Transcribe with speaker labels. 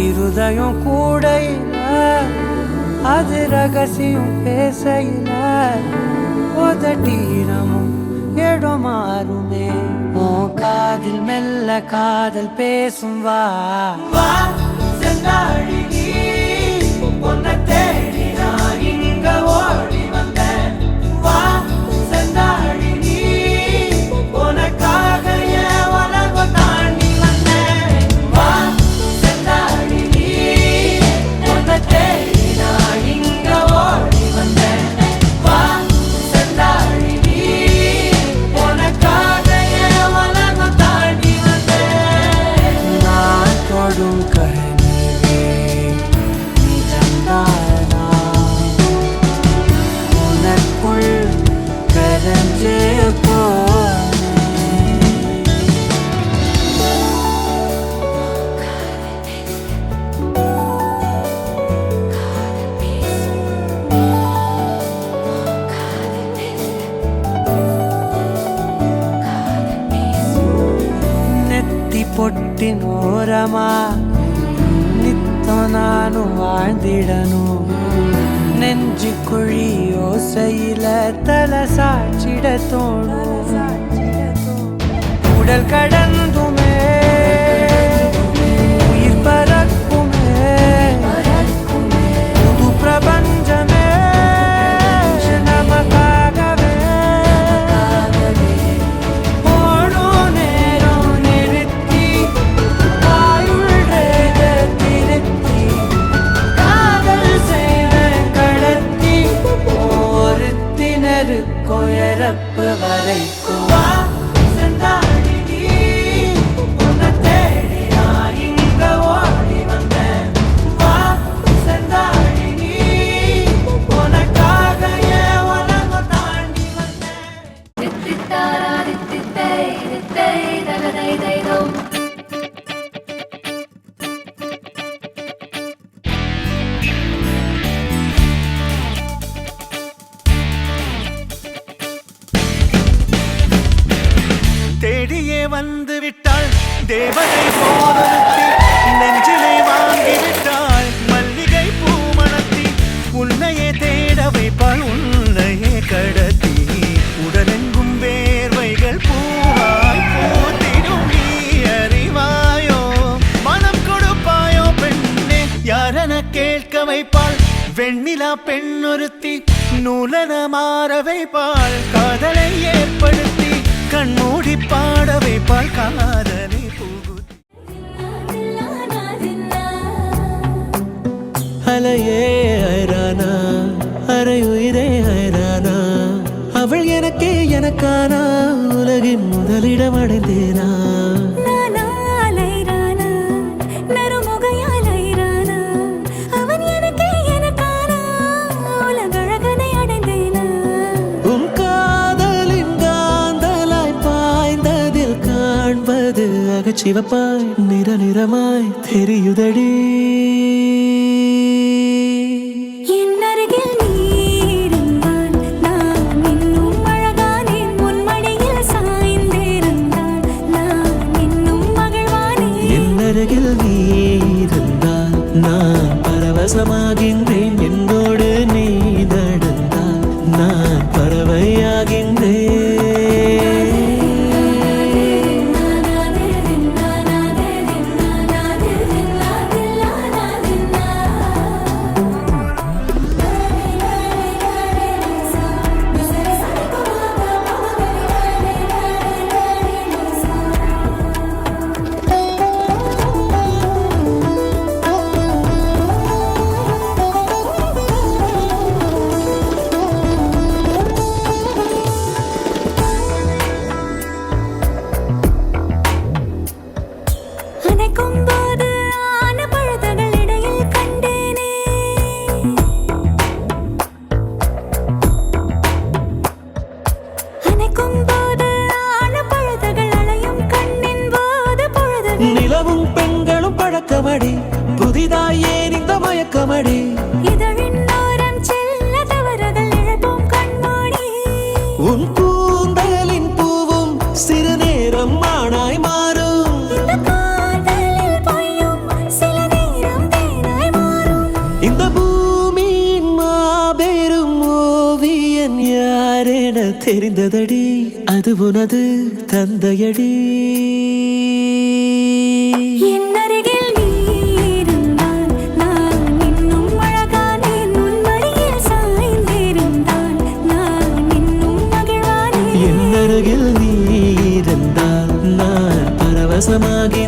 Speaker 1: இருதயம் கூடையில அது ரகசியம் பேசையில உதட்டீரமும் இடம் மாறுமே உன் காதில் மெல்ல காதல் பேசும் வா செந்தாழி நீ உன்னை தேடி நான் இங்க ஓடி வந்தேன் வா செந்தாழி நீ உனக்காக என் உலகம் தாண்டி வந்தேன் வா செந்தாழி நீ உன்னை தேடி நான் இங்க ஓடி வந்தேன் வா செந்தாழி நீ உனக்காக என் உலகம் தாண்டி வந்தேன் நான் தொடும் கண்ணிலே நீ தந்தானா உனக்குள் கரஞ்சே பொட்டின் ஓரமா நித்தம் நானும் வாழ்ந்திடணும் நெஞ்சு குழி ஓசையில தலை சாட்சிட தோணும் உடல் கடந்துமே உயிர் பறக்குமே புது பிரபஞ்சமே நமக்காகவே போடும் நேரம் நிறுத்தி ஆயுள் ரேக திருத்தி காதல் செய்வேன் கடத்தி ஒருத்தினருக்கும் இறப்பு வரைக்கும் வா செந்தாழி நீ உன்னை தேடி நான் இங்க ஓடி வந்தேன் வா செந்தாழி நீ உனக்காக என் உலகம் தாண்டி வந்தேன் தேடியே வந்து விட்டாள் தேவதை போதத்தி நெஞ்சிலே வாங்கி விட்டாள் மல்லிகை பூமணத்தி உன்னையே தேட வைப்பாள் உன்னையே கடத்தி உடலெங்கும் வேர்வைகள் பூவாய் பூத்திடும் நீ அறிவாயோ மனம் கொடுப்பாயோ பெண்ணே யாரென கேட்க வைப்பாள் வெண்ணிலா பெண்ணொருத்தி நூலன மாற வைப்பாள் காதலை ஏற்படுத்தி கண்மூடி பாட வைப்பாள் காதலை புகுத்தி அலையே ஐரானா அரையுயிரே ஐரானா அவள் எனக்கே எனக்கானா உலகின் முதலிடம் அடைந்தேனா சிவப்பாய் நிற நிறமாய் தெரியுதடி
Speaker 2: என் அருகில் நீ இருந்தால் நான் இன்னும் அழகானேன் உன் மடியில் சாய்ந்திருந்தால் நான் இன்னும் மகிழ்வானேன்
Speaker 1: என் அருகில் நீ இருந்தால் நான் பரவசமாகின்றேன் என்னோடு நீ பழக்கமடி புதிதாய் ஏன் இந்த மயக்கமடி
Speaker 2: இதழின் ஓரம் செல்ல தவறுகள் இழப்போம் கண்மூடி
Speaker 1: உன் கூந்தலின் பூவும் சிறு நேரம் மானாய் மாறும்
Speaker 2: இந்த காதலில் பொய்யும் சில நேரம் தேனாய் மாறும்
Speaker 1: இந்த பூமியின் மாபெரும் ஓவியன் யாரென தெரிந்ததடி அது உனது தந்தையடி
Speaker 2: என் அருகில் நீ இருந்தால் நான் இன்னும் அழகானேன் உன் மடியில் சாய்ந்திருந்தால் நான் இன்னும் மகிழ்வானேன்
Speaker 1: என் அருகில் நீ இருந்தால் நான் பரவசமாகி